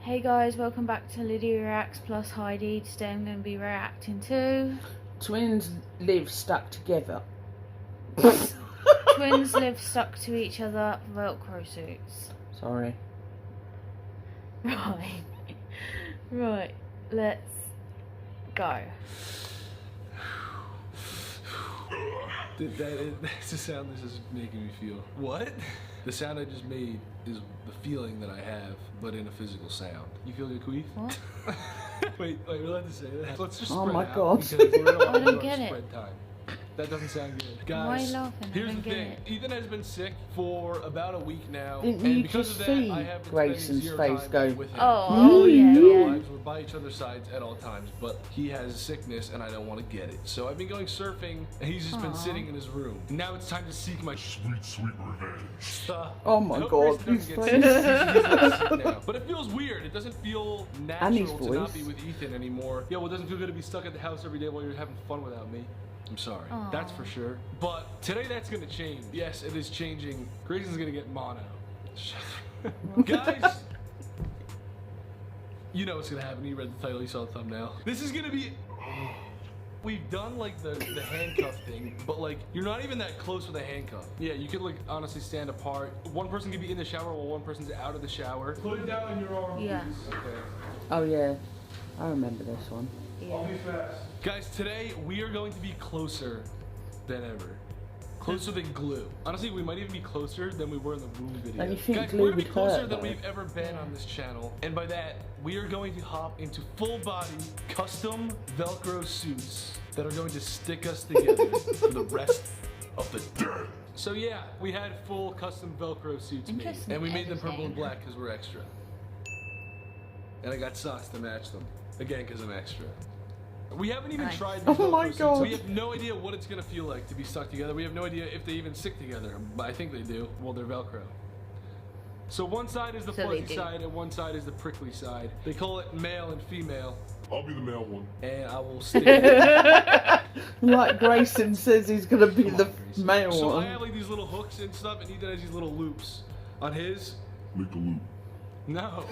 Hey guys, welcome back to Lydia Reacts plus Heidi. Today I'm going to be reacting to... Twins live stuck together. Twins live stuck to each other, Velcro suits. Sorry. Right. Right, let's go. That's the sound this is making me feel. What? The sound I just made is the feeling that I have, but in a physical sound. You feel your queef? What? wait, we're allowed to say that? Let's just Oh spread my out God. because we're I don't get it. spread time. That doesn't sound good. Guys, Why are you laughing? I here's don't the get thing. it. Ethan has been sick for about a week now. Didn't and you because just of that, see I have been Grayson's spending face zero go, time with him. Oh, yeah, In our yeah. lives, we're by each other's sides at all times, but he has sickness and I don't want to get it. So I've been going surfing and he's just been sitting in his room. Now it's time to seek my sweet, sweet revenge. Oh my God, He's his not face. sick now. But it feels weird. It doesn't feel And his natural to not voice. be with Ethan anymore. Yeah, well, it doesn't feel good to be stuck at the house every day while you're having fun without me. I'm sorry. Aw. That's for sure. But today that's gonna change. Yes, it is changing. Grayson's gonna get mono. Guys, you know what's gonna happen. You read the title, you saw the thumbnail. This is gonna be. We've done like the handcuff thing, but like you're not even that close with a handcuff. Yeah, you could like honestly stand apart. One person could be in the shower while one person's out of the shower. Put it down on your arm, Yeah. please. Okay. Oh yeah, I remember this one. Yeah. Guys, today we are going to be closer than ever. Closer than glue. Honestly, we might even be closer than we were in the womb video. Don't you think Guys, glue we're gonna be would closer hurt, than though? we've ever been on this channel. And by that, we are going to hop into full body, custom Velcro suits that are going to stick us together for the rest of the day. So yeah, we had full custom Velcro suits made. Interesting And we made them purple and editing. black because we're extra. And I got socks to match them. Again, because I'm extra. We haven't even Nice. tried these Oh my Velcro suits. God. We have no idea what it's gonna feel like to be stuck together. We have no idea if they even stick together, but I think they do. Well, they're Velcro. So one side is the So they fuzzy do. side and one side is the prickly side. They call it male and female. I'll be the male one. And I will stick. Like Grayson says he's gonna be the male So I one. have like these little hooks and stuff, and Ethan has these little loops. On his, Make a loop. no.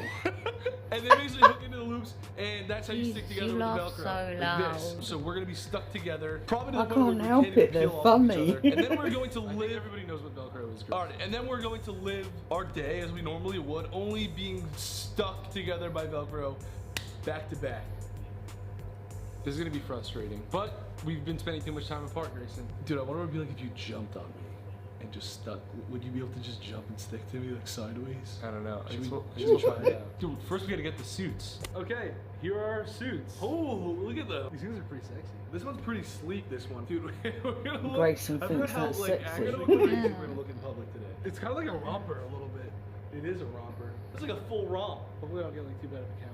And they basically hook into the loops, and that's how you stick together You with the laugh Velcro. so like this. loud. So we're gonna be stuck together. Probably to I the point where can't we help can't even it, they're peel off each funny. other. And then we're going to live. Everybody knows what Velcro is. All right, and then we're going to live our day as we normally would, only being stuck together by Velcro, back to back. This is gonna be frustrating, but we've been spending too much time apart, Grayson. Dude, I wonder what it would be like if you jumped on me and just stuck. Would you be able to just jump and stick to me like sideways? I don't know. Should we try it out? Dude, first we gotta get the suits. Okay, here are our suits. Oh, look at them. These things are pretty sexy. This one's pretty sleek, this one. Dude, we're gonna look. Grayson I thinks forgot how, that's like, sexy. actually crazy we're gonna look in public today. It's kind of like a romper a little bit. It is a romper. It's like a full romp. Hopefully I don't get like too bad of a camera.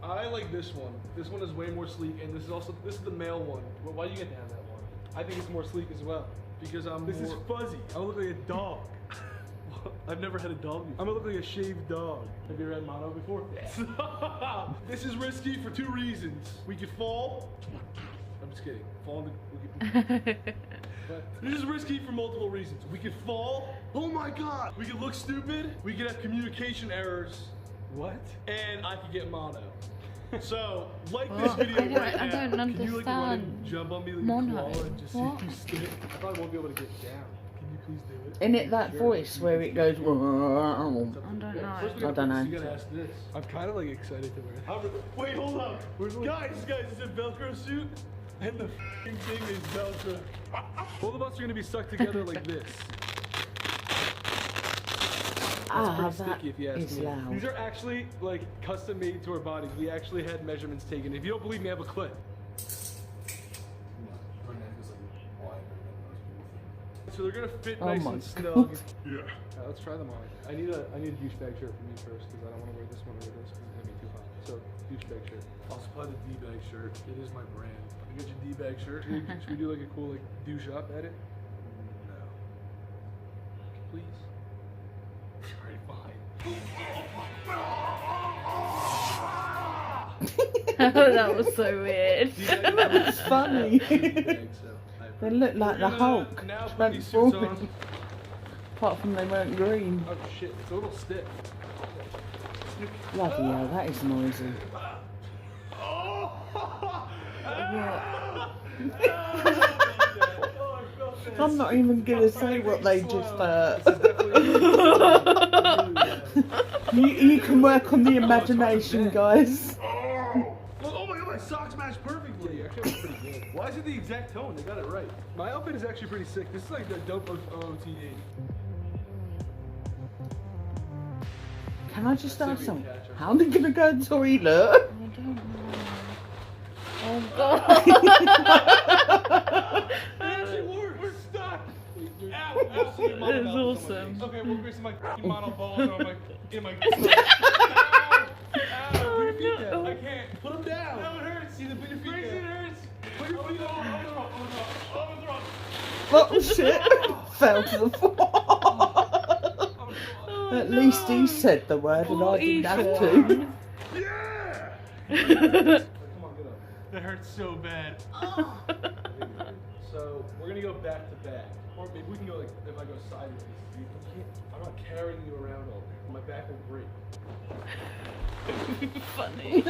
I like this one. This one is way more sleek, and this is the male one. Well, why do you get to have that one? I think it's more sleek as well because This is fuzzy. I look like a dog. I've never had a dog before. I'm gonna look like a shaved dog. Have you ever had mono before? Yeah. This is risky for two reasons. We could fall. I'm just kidding. Fall in the. But this is risky for multiple reasons. We could fall. Oh my God. We could look stupid. We could have communication errors. What? And I could get mono. So, like this Well, video I don't- right I now. don't Can you like run and understand jump on me like mono. a claw and just see What? if you stick? I probably won't be able to get down. Can you please do it? Isn't it that Sure. voice where it goes? I don't know. First we I gotta- don't know. You gotta ask this. I'm kind of like excited to wear it. Wait, hold up. Guys, it's a Velcro suit, and the f***ing thing is Velcro. Both of us are gonna be stuck together like this. Ah, Pretty that sticky if you ask is me. loud. These are actually like custom made to our bodies. We actually had measurements taken. If you don't believe me, I have a clip. So they're gonna fit Oh nice my and snug. God. Yeah. Let's try them on. I need a douchebag shirt for me first because I don't want to wear this one or this because it's gonna be too hot. So douchebag shirt. I'll supply the D-bag shirt. It is my brand. I got your D-bag shirt. Should we do like a cool like douche up at it? No. Please. Alright, fine. That was so weird. It's funny. So They look like the Hulk Now put these suits on. transforming. Apart from they weren't green. Oh shit, it's a little stiff. Bloody hell, that is noisy. I'm not even gonna say what they just heard. You can work on the imagination, guys. Oh my god, my socks match perfectly. Actually, that's pretty good. Why is it the exact tone? They got it right. My outfit is actually pretty sick. This is like the dope of OOTD. Can I just ask something? How are they gonna go to the toilet? I don't know. Oh god. We're stuck. Ow, That is awesome. Okay, well, Grace, my model balls are in my stomach. Ow! Ow! Put your feet down. I can't. Put them down. No, it hurts. See, put your feet down. It hurts. Put your feet down. Oh shit! Fell to the floor. At least he said the word and I didn't have to. Yeah! Come on, get up. That hurts so bad. So, we're gonna go back to back. Or maybe we can go like, if I go sideways. I'm not carrying you around all day. My back will break. Funny.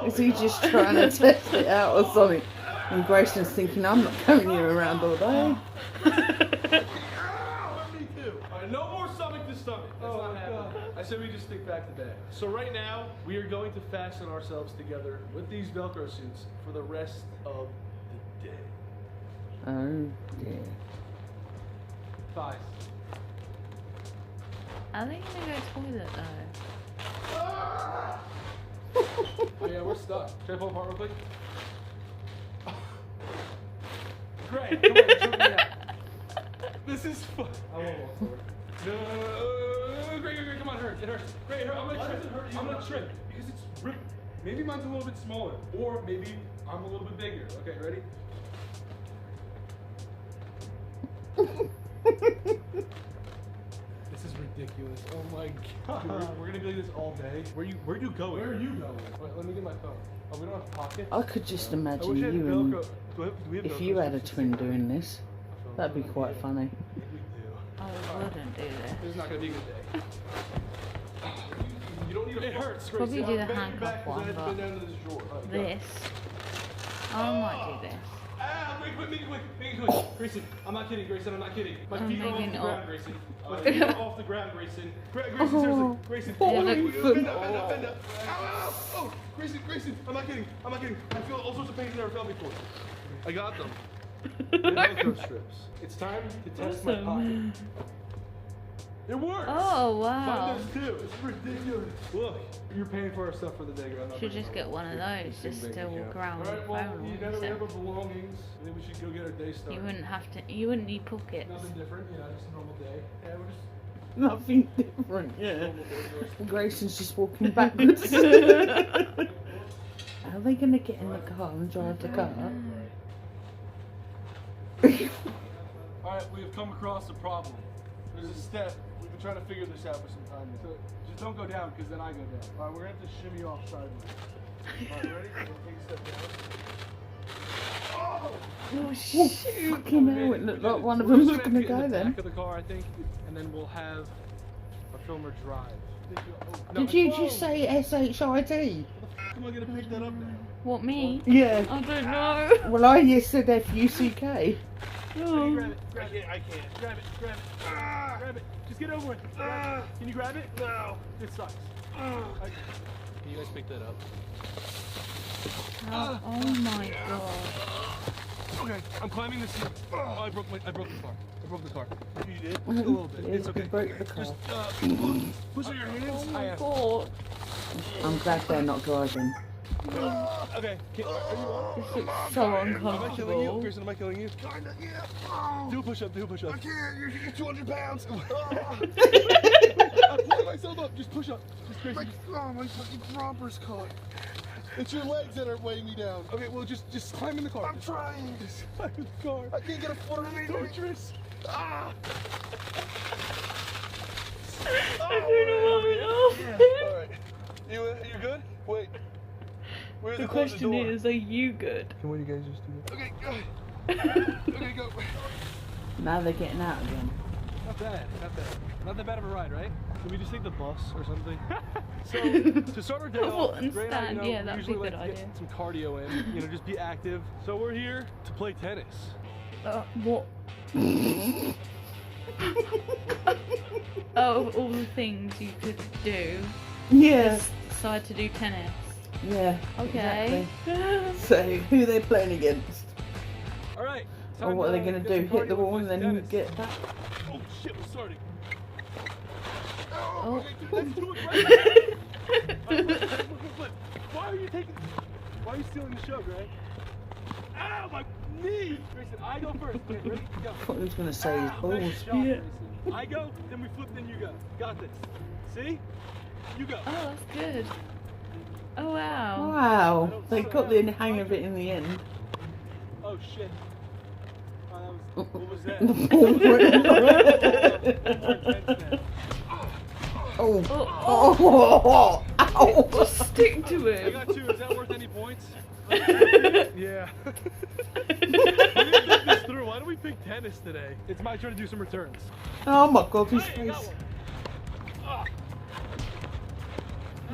Is he just trying to test it out or something? And Grayson's thinking, I'm not carrying you around all day. Me too. Alright, no more stomach to stomach. That's not happening. I said we just stick back to back. So right now, we are going to fasten ourselves together with these Velcro suits for the rest of the day. Oh dear. 5. Are they gonna go toilet though? Oh yeah, we're stuck. Should I pull apart real quick? Great, come on, choke me out. This is fun. I won't walk forward. No, great, come on, it hurts. It hurts. Great, it hurts. I'm gonna trip. I'm gonna trip because it's ripped. Maybe mine's a little bit smaller, or maybe I'm a little bit bigger. Okay, ready? This is ridiculous. Oh my god. We're gonna do this all day. Where you going? Where are you going? Wait, let me get my phone. Oh, we don't have pockets? I could just I imagine wish I had you and Velcro. Do we have if Velcro you had a strips? twin doing this. That'd be quite funny. We do. I wouldn't do This this. is not gonna be a good day. You don't need a It hurts. Grace. Probably do the Bend your handcuff back 'cause one, I had to but bend down to this drawer. All right, go. This. I might do this. Ah, make it quick. Grayson, I'm not kidding, Grayson, I'm not kidding. My I'm feet are off making the up. ground, Grayson. My feet are off the ground, Grayson. Grayson, seriously, Grayson. Oh, Bend foot. up. Ow. Oh, Grayson, I'm not kidding. I feel all sorts of pain I've never felt before. I got them. Velcro strips. It's time to test my pocket. It works! Oh Mine wow. does too. It's ridiculous. Look, you're paying for our stuff for the day. I'm not Should bringing just my get one of those just to walk around with Alright, your well, phone you on know we have our instead. belongings. I think we should go get our day started. You wouldn't have to. You wouldn't need pockets. Nothing different, just a normal day. Yeah, we're just Nothing different, yeah. normal day. Grayson's just walking backwards. Are they going to get in the car and drive the car? Alright, we have come across a problem. There's a step. We've been trying to figure this out for some time now. So just don't go down, because then I go down. Alright, we're going to have to shimmy off sideways. Alright, ready? We'll take a step down. Oh Oh, shoot! fucking hell, it looked like one of We're them just was going to get in go the then. back of the car, I think, and then we'll have our filmer drive. Did you just say SHIT? How am I going to pick that up now? What, me? Yeah. I don't know. Well, I just said FUCK. Oh. Grab it. I can't. Grab it. Grab it. Just get over it. Can you grab it? No. It sucks. Can you guys pick that up? Oh my god. Okay, I'm climbing this. Oh, I broke the car. You did? A little bit. Yeah, It's okay. you broke the car. Just push out your hands. Oh my have. god. I'm glad they're not driving. Okay. Are you on? This looks so Am I killing you? uncomfortable. Pearson, am I killing you? Kinda, yeah. Do a push-up. I can't. You're 200 pounds. I'm pulling myself up. Just push up. Just Grayson. My fucking romper's caught. It's your legs that are weighing me down. Okay, well, just climb in the car. I'm trying. Just climb in the car. I can't get a foot on me. Torturous. I don't know what we are. All right. You good? Wait. Where's The close question door? is, are you good? Can one of you guys just do that? Okay, go. Okay, go. Now they're getting out again. Not bad, not bad. Not that bad of a ride, right? Can we just take the bus or something? So, to start our day off, Ray and I, you know, yeah, we that'd usually be a like good to idea. get some cardio in, you know, just be active. So we're here to play tennis. What? Out of all the things you could do, Yeah. just decide to do tennis. Yeah. Okay. Exactly. So, who are they playing against? All right. Or what are they going to get do? some Hit the cardio wall and and play then some get back? Oh shit, we're starting. Oh. That's too aggressive. Look. Why are you stealing the show, Greg? Ow, my knee! Grayson, I go first. Okay, ready? Go. I thought he was going to say his balls. Nice shot, Grayson. I go, then we flip, then you go. Got this. See? You go. Oh, that's good. Oh wow. Wow. They got the hang of it in the end. Oh shit. Oh, what was that? The ball Oh, Oh. Ow. just stick to I it. got 2. Is that worth any points? Yeah. We didn't think this through. Why do we pick tennis today? It's my turn to do some returns. Oh my god, his Hey, I got face. one. Ah.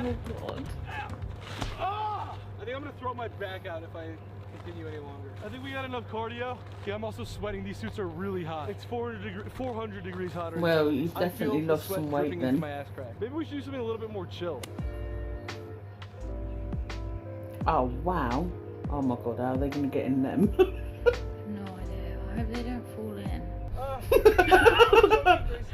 Oh god. Ah! I think I'm gonna throw my back out if I continue any longer. I think we got enough cardio. Yeah, I'm also sweating. These suits are really hot. It's 400 degrees hotter. Well, you've I feel definitely the lost sweat some weight dripping into then. my ass crack. Maybe we should do something a little bit more chill. Oh wow. Oh my god, how are they going to get in them? No idea. I hope they don't fall in.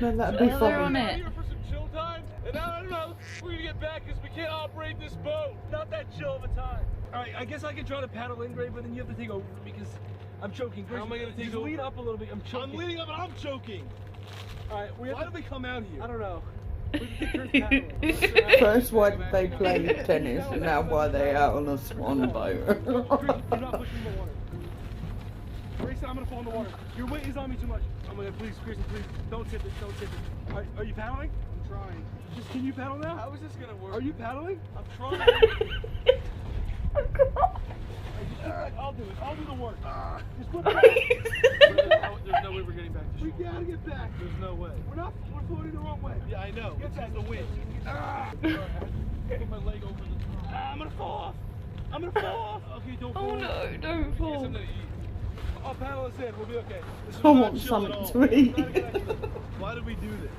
No, that'd be Well, they're on funny. it. Here for some chill time, and now I don't know. We're gonna get back because we can't operate this boat. Not that chill of a time. All right, I guess I can try to paddle in, Gray, but then you have to take over because I'm choking. How am I gonna take over? Lean up a little bit. I'm choking. I'm leaning up and I'm choking. All right, why did we come out here? I don't know. First, why did they play tennis, and now why are they out on a swan boat? You're not pushing the water. Grayson, I'm gonna fall in the water. Your weight is on me too much. I'm gonna please, Grayson, please, don't tip it, don't tip it. All right, are you paddling? I'm trying. Just can you paddle now? How is this gonna work? Are you paddling? I'm trying. I'll do it. I'll do the work. Just put There's no way we're getting back to shore. We gotta get back. There's no way. We're floating the wrong way. Yeah, I know. Get that. The wind. Put my leg over the top. I'm gonna fall off. I'm gonna fall off. Okay, don't fall. Oh no, don't Get fall. something to eat. I'll paddle us in. We'll be okay. This is I not want chill something at all. to eat. Why did we do this?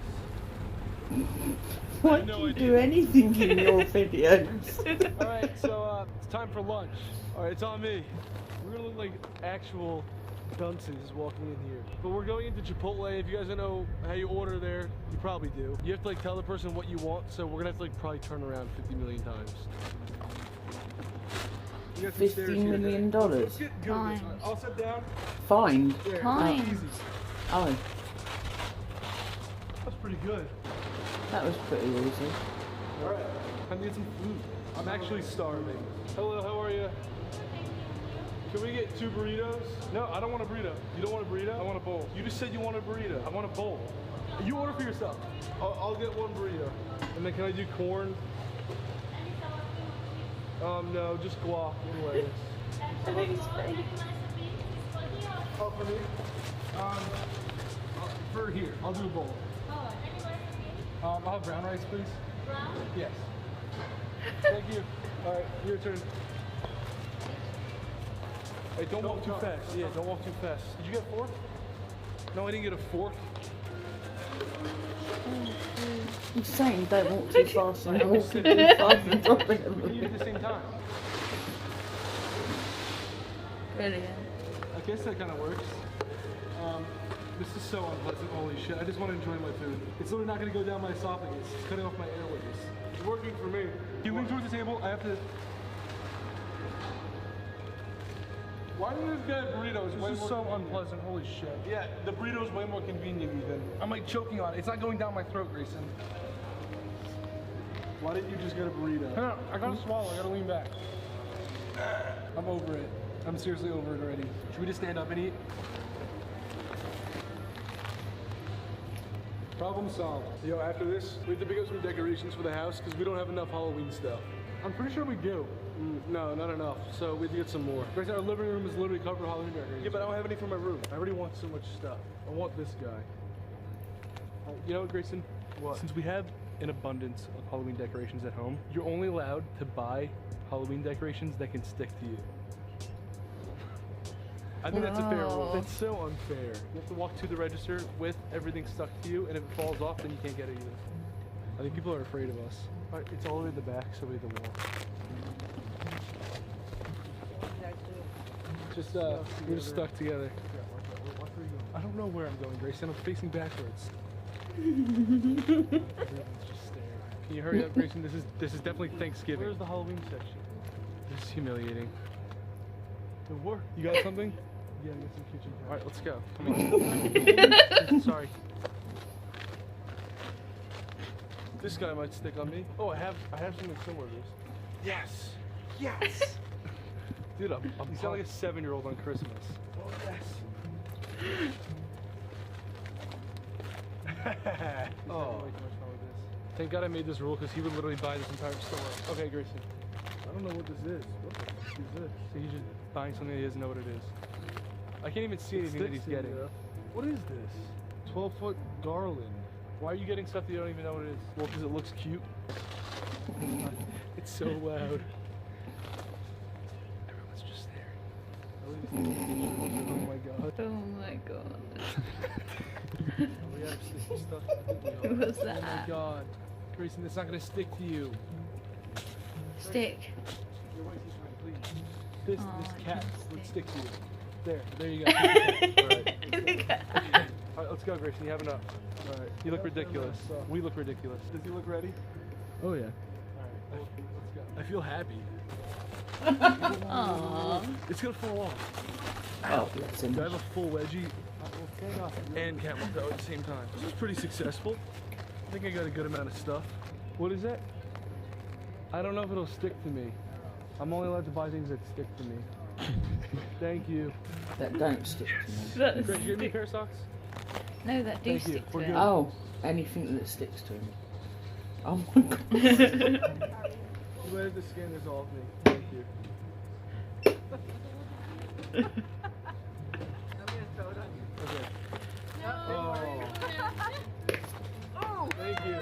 Why no do you idea. do anything in your videos? All right, so it's time for lunch. All right, it's on me. We're gonna look like actual dunces walking in here. But we're going into Chipotle. If you guys don't know how you order there, you probably do. You have to like tell the person what you want, so we're gonna have to like probably turn around 50 million times. We got some stairs $50 here, million? Dad. Let's get good at this. Times. All right, I'll sit down. Fined. There, Times. easy. Oh, That's pretty good. that was pretty easy. All right, time to get some food. I'm actually starving. Hello, how are you? Can we get 2 burritos? No, I don't want a burrito. You don't want a burrito? I want a bowl. You just said you want a burrito. I want a bowl. You order for yourself. I'll get 1 burrito. And then can I do corn? No, just guac and lettuce. Oh, for me? For here, I'll do a bowl. I'll have brown rice, please. Brown? Yes. Thank you. All right, your turn. Hey, don't walk too fast. Yeah, don't walk too fast. Did you get a fork? No, I didn't get a fork. I'm saying don't walk too fast and walking too fast and dropping We them. eat at the same time. Brilliant. I guess that kind of works. This is so unpleasant. Holy shit! I just want to enjoy my food. It's literally not going to go down my esophagus. It's cutting off my airways. It's working for me. You lean towards the table. I have to. Why did this guy burrito? This is so unpleasant. Holy shit. Yeah, the burrito is way more convenient even. I'm like choking on it. It's not going down my throat, Grayson. Why didn't you just get a burrito? No, I gotta swallow. I gotta lean back. I'm over it. I'm seriously over it already. Should we just stand up and eat? Problem solved. Yo, after this, we have to pick up some decorations for the house because we don't have enough Halloween stuff. I'm pretty sure we do. No, not enough. So we have to get some more. Guys, our living room is literally covered with Halloween decorations. Yeah, but I don't have any for my room. I already want so much stuff. I want this guy. You know what, Grayson? What? Since we have an abundance of Halloween decorations at home, you're only allowed to buy Halloween decorations that can stick to you. I think that's a fair rule. Whoa. That's so unfair. You have to walk to the register with everything stuck to you, and if it falls off, then you can't get it either. I think people are afraid of us. All right, it's all the way in the back, so we have to walk. Just, we're just stuck together. I don't know where I'm going, Grayson. I'm facing backwards. Everyone's just staring. Can you hurry up, Grayson? This is definitely Thanksgiving. Where's the Halloween section? This is humiliating. It worked. You got something? Yeah, I got some kitchen. All right, let's go. Come on. Sorry. This guy might stick on me. Oh, I have something similar to this. Yes. Yes. Dude, you sound like a 7-year-old on Christmas. Oh yes. Oh. Thank God I made this rule because he would literally buy this entire store. Okay, Grayson. I don't know what this is. What the fuck is this? So he's just buying something he doesn't know what it is. I can't even see anything that he's getting. What is this? 12-foot garland. Why are you getting stuff that you don't even know what it is? Well, because it looks cute. It's so loud. Everyone's just staring. Oh my God. Oh my God. We have sticky stuff. What's Oh that? my God. Grayson, it's not going to stick to you. Stick. Your white t-shirt, please. This Oh, cat it would can stick to you. There you go. Alright. Stick. Alright, let's go, Grayson. You have enough. Alright. You look ridiculous. We look ridiculous. Does he look ready? Oh yeah. Alright, let's go. I feel happy. Aww. It's gonna fall off. Oh, bless him. Do I have a full wedgie and camel toe at the same time? This was pretty successful. I think I got a good amount of stuff. What is that? I don't know if it'll stick to me. I'm only allowed to buy things that stick to me. Thank you. That don't stick to me. That's Greg, you give me a pair of socks? No, that do Thank you. stick to We're it. good. Oh, anything that sticks to him. Oh my God. You wanted to scan this off me. Thank you. Okay. Oh. Thank you.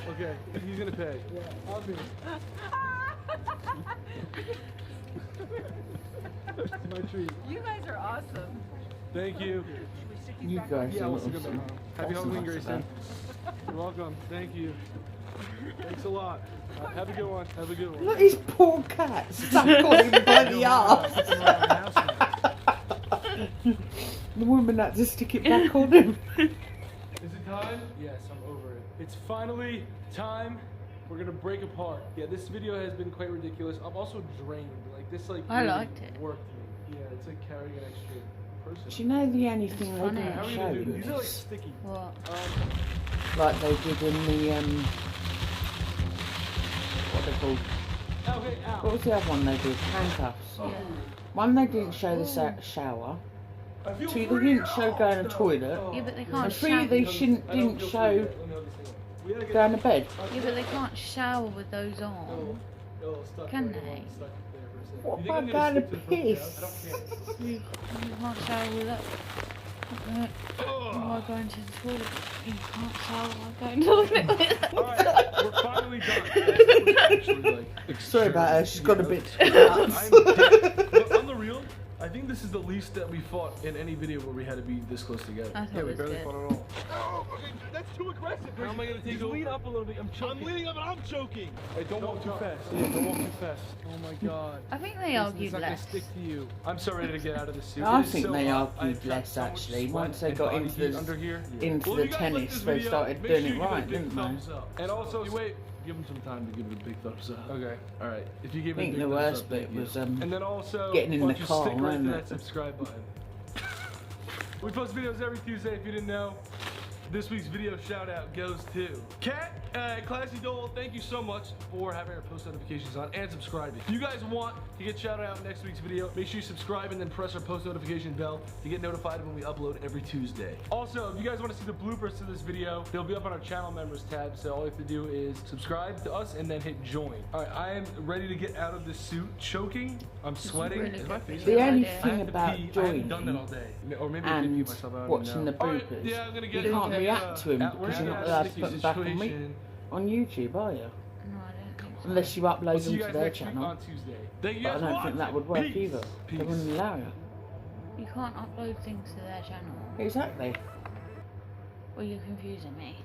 Okay, he's gonna pay. Yeah, I'll do it. It's my treat. You guys are awesome. Thank you. You guys Yeah, are we'll stick it back awesome. on. Happy Awesome, Halloween, awesome. Grayson. You're welcome. Thank you. Thanks a lot. Have a good one. Have a good one. Look, his poor cat stuck on him by the arse. The woman had to stick it back on him. Is it time? Yes, I'm over it. It's finally time. We're gonna break apart. Yeah, this video has been quite ridiculous. I'm also drained. Like this, like I really liked it. worked me. Yeah, it's like carrying an extra person. Do you know the only thing they funny. didn't How are we show gonna do in this? These are like this? sticky. What? Like they did in the what they called? Okay, What ow. was the other one they did? Handcuffs. Yeah. One they didn't show the shower. I feel 2 they free. didn't show going to toilet. Yeah, but they And can't 3 shower. they I don't didn't feel show free yet. Let me hold this thing up. We gotta get going to bed. Yeah, but they can't shower with those on. Oh, stuck Can right they? along, stuck there for a second. What You think I'm about gonna going to stick the front piss? couch? I don't care. You can't shower with that. While going to the toilet. You can't shower while going to the toilet with that. Alright, we're finally done. That was actually, like, Sorry about her, she's got a bit I'm dead. But on the real, I think this is the least that we fought in any video where we had to be this close together. I thought Yeah, we it was barely good. fought at all. Oh, okay, that's too aggressive. How am I gonna take Just over? lean up a little bit. I'm choking. I'm leaning up and I'm choking. Hey, don't walk too fast. Yeah, don't walk too fast. Oh my God. I think they Listen, argued it's not less. gonna stick to you. I'm so ready to get out of this suit. I It is think so they hot. argued I've trapped less, so much actually. sweat Once they and got body into heat the- under here. into Well, the if you guys like tennis, this they video, started make doing sure it you give right, a big didn't they? thumbs up. And also, you wait. Give him some time to give it a big thumbs up. Okay. All right. If you give I it a think big the thumbs worst up, bit thank you. was And then also, getting in why the don't you car, stick right to wasn't that it? subscribe button. We post videos every Tuesday. If you didn't know, this week's video shout out goes to Kat, Classy Dolan. Thank you so much for having our post notifications on and subscribing. If you guys want to get shouted out in next week's video, make sure you subscribe and then press our post notification bell to get notified when we upload every Tuesday. Also, if you guys want to see the bloopers to this video, they'll be up on our channel members tab. So all you have to do is subscribe to us and then hit join. All right, I am ready to get out of this suit. Choking, I'm sweating. really Is my good face The video. only idea. I thing have to about pee. I haven't done that all joining day. Or maybe I did pee and myself. I don't watching even the know. All right, bloopers, yeah, I'm gonna you get can't to react to him we're because you're not not in a allowed to sticky put them back situation. on YouTube, are you? No, I don't think so. Unless you We'll upload see them you to guys their next week channel. on Tuesday. Thank you But I guys don't for think that watching. would work Peace. either. They Peace. wouldn't allow you. You can't upload things to their channel. Exactly. Well, you're confusing me.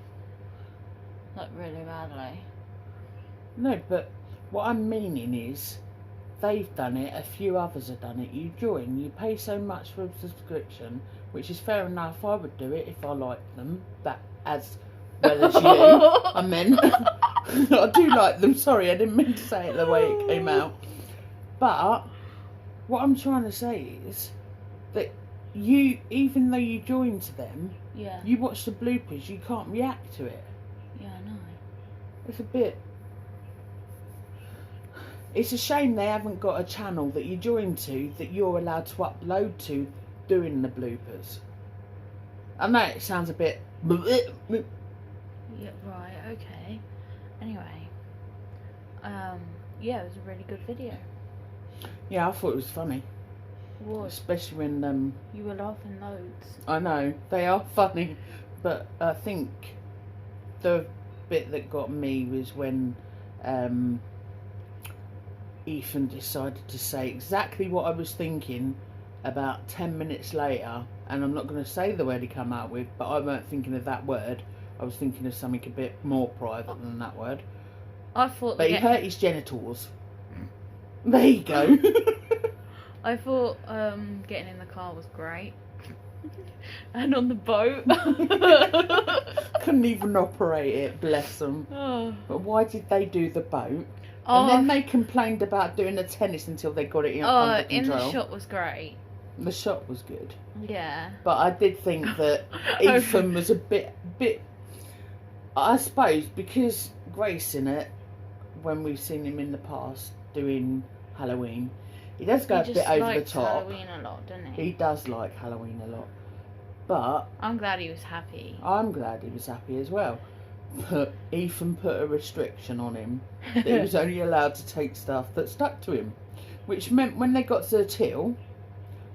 Like, really badly. No, but what I'm meaning is, they've done it, a few others have done it. You join, you pay so much for a subscription, which is fair enough. I would do it if I liked them, that as well as you. I meant. I do like them. Sorry, I didn't mean to say it the way it came out. But what I'm trying to say is that you, even though you join to them, Yeah. you watch the bloopers, you can't react to it. Yeah, I know. It's a bit... It's a shame they haven't got a channel that you join to that you're allowed to upload to doing the bloopers. I know it sounds a bit... Yeah, right, okay. Anyway. Yeah, it was a really good video. Yeah, I thought it was funny. It was. Especially when... You were laughing loads. I know, they are funny. But I think the bit that got me was when... Ethan decided to say exactly what I was thinking about 10 minutes later, and I'm not going to say the word he come out with, but I weren't thinking of that word. I was thinking of something a bit more private than that word. I thought... But he hurt his genitals. There you go. I thought getting in the car was great. And on the boat. Couldn't even operate it, bless them. Oh. But why did they do the boat? Oh, And then they complained about doing the tennis until they got it under in control. the shot was great. The shot was good. Yeah. But I did think that Ethan was a bit, I suppose, because Grace in it, when we've seen him in the past doing Halloween, he does go a bit over the top. Halloween a lot, doesn't he? He does like Halloween a lot. But I'm glad he was happy. I'm glad he was happy as well. But Ethan put a restriction on him that he was only allowed to take stuff that stuck to him. Which meant when they got to the till,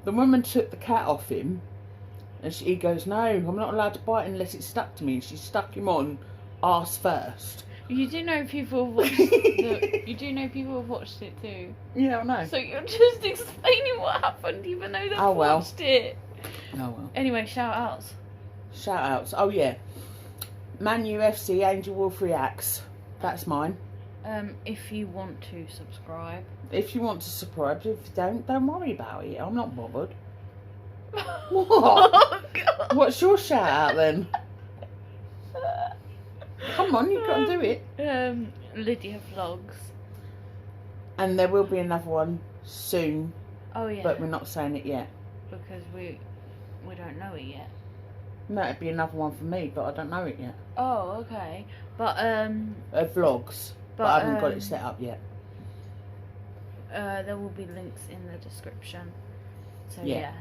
the woman took the cat off him, and he goes, "No, I'm not allowed to bite unless it's stuck to me." And she stuck him on arse first. You do know people have watched you do know people have watched it too. Yeah, I know. So you're just explaining what happened even though they've watched it. Oh well. Anyway, shout outs. Shout outs. Oh yeah. Man U FC Angel Wolf Reacts. That's mine. If you want to subscribe. If you want to subscribe, if you don't worry about it. I'm not bothered. What? Oh, God. What's your shout out then? Come on, you've got to do it. Lydia Vlogs. And there will be another one soon, Oh yeah. but we're not saying it yet. Because we don't know it yet. No, it'd be another one for me, but I don't know it yet. Oh, okay. But Vlogs, but I haven't got it set up yet. there will be links in the description. So Yeah.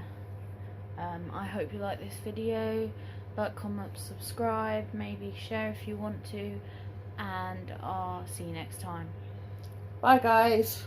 I hope you like this video. Like, comment, subscribe, maybe share if you want to, and I'll see you next time. Bye guys.